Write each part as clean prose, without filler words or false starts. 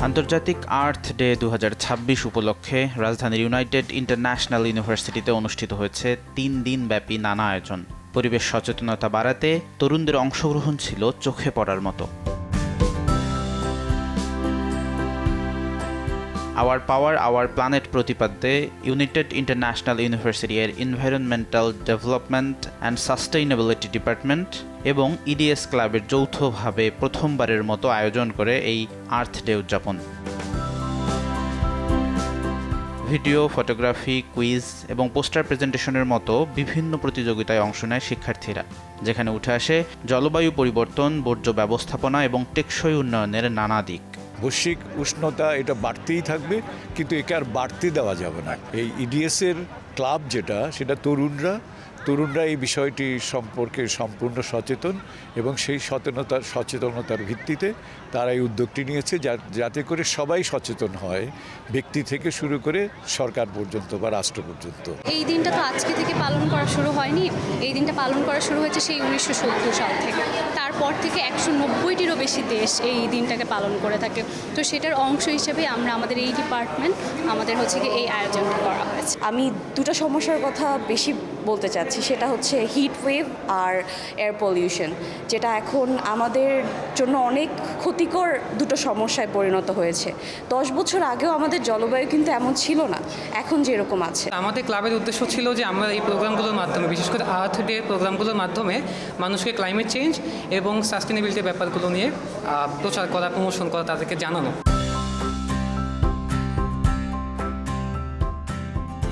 আন্তর্জাতিক earth day 2026 উপলক্ষে রাজধানীর ইউনাইটেড ইন্টারন্যাশনাল ইউনিভার্সিটিতে অনুষ্ঠিত হয়েছে 3 দিন ব্যাপী নানা আয়োজন। পরিবেশ সচেতনতা বাড়াতে তরুণদের অংশগ্রহণ ছিল চোখে পড়ার মতো। আওয়ার পাওয়ার আওয়ার প্ল্যানেট প্রতিপাদ্যে ইউনাইটেড ইন্টারন্যাশনাল ইউনিভার্সিটি এর environmental development and sustainability department এবং ইডিএস ক্লাবের যৌথভাবে প্রথমবারের মতো আয়োজন করে এই আর্থ ডে উদযাপন। ভিডিও, ফটোগ্রাফি, কুইজ এবং পোস্টার প্রেজেন্টেশনের মতো বিভিন্ন প্রতিযোগিতায় অংশ নেয় শিক্ষার্থীরা, যেখানে উঠে আসে জলবায়ু পরিবর্তন, বর্জ্য ব্যবস্থাপনা এবং টেকসই উন্নয়নের নানা দিক। বৈশ্বিক উষ্ণতা এটা বাড়তেই থাকবে, কিন্তু একে আর বাড়তে দেওয়া যাবে না। এই ইডিএসের ক্লাব সেটা তরুণরা এই বিষয়টি সম্পর্কে সম্পূর্ণ সচেতন এবং সেই সচেতনতার ভিত্তিতে তারা এই উদ্যোগটি নিয়েছে যাতে করে সবাই সচেতন হয়, ব্যক্তি থেকে শুরু করে সরকার পর্যন্ত বা রাষ্ট্র পর্যন্ত। এই দিনটা তো আজকে থেকে পালন করা শুরু হয়নি, এই দিনটা পালন করা শুরু হয়েছে সেই 1970 সাল থেকে। তারপর থেকে 190টিরও বেশি দেশ এই দিনটাকে পালন করে থাকে। তো সেটার অংশ হিসেবে আমরা আমাদের এই ডিপার্টমেন্ট আমাদের এই আয়োজনটা করা হয়েছে। আমি দুটো সমস্যার কথা বেশি বলতে চাচ্ছি, সেটা হচ্ছে হিট ওয়েভ আর এয়ার পলিউশন, যেটা এখন আমাদের জন্য অনেক ক্ষতিকর দুটো সমস্যায় পরিণত হয়েছে। 10 বছর আগেও আমাদের জলবায়ু কিন্তু এমন ছিল না, এখন যেরকম আছে। আমাদের ক্লাবের উদ্দেশ্য ছিল যে আমরা এই প্রোগ্রামগুলোর মাধ্যমে, বিশেষ করে আর্থ ডে প্রোগ্রামগুলোর মাধ্যমে মানুষকে ক্লাইমেট চেঞ্জ এবং সাস্টেনেবিলিটির ব্যাপারগুলো নিয়ে প্রচার করা, প্রমোশন করা, তাদেরকে জানানো।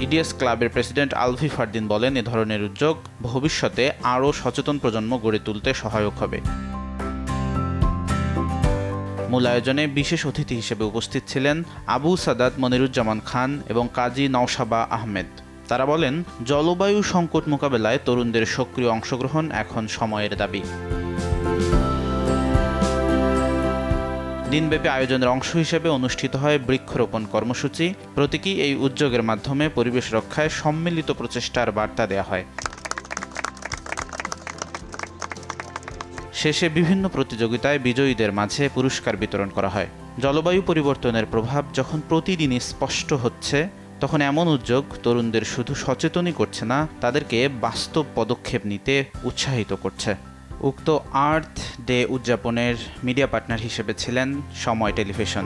ইডিএস ক্লাবের প্রেসিডেন্ট আলভি ফারদিন বলেন, এ ধরনের উদ্যোগ ভবিষ্যতে আরও সচেতন প্রজন্ম গড়ে তুলতে সহায়ক হবে। মূল আয়োজনে বিশেষ অতিথি হিসেবে উপস্থিত ছিলেন আবু সাদাত মনিরুজ্জামান খান এবং কাজী নওশাবা আহমেদ। তারা বলেন, জলবায়ু সংকট মোকাবেলায় তরুণদের সক্রিয় অংশগ্রহণ এখন সময়ের দাবি। দিনব্যাপী আয়োজনের অংশ হিসেবে অনুষ্ঠিত হয় বৃক্ষরোপণ কর্মসূচি। প্রতীকী এই উদ্যোগের মাধ্যমে পরিবেশ রক্ষায় সম্মিলিত প্রচেষ্টার বার্তা দেয়া হয়। শেষে বিভিন্ন প্রতিযোগিতায় বিজয়ীদের মাঝে পুরস্কার বিতরণ করা হয়। জলবায়ু পরিবর্তনের প্রভাব যখন প্রতিদিনই স্পষ্ট হচ্ছে, তখন এমন উদ্যোগ তরুণদের শুধু সচেতনই করছে না, তাদেরকে বাস্তব পদক্ষেপ নিতে উৎসাহিত করছে। উক্ত আর্থ ডে উদযাপনের মিডিয়া পার্টনার হিসেবে ছিলেন সময় টেলিভিশন।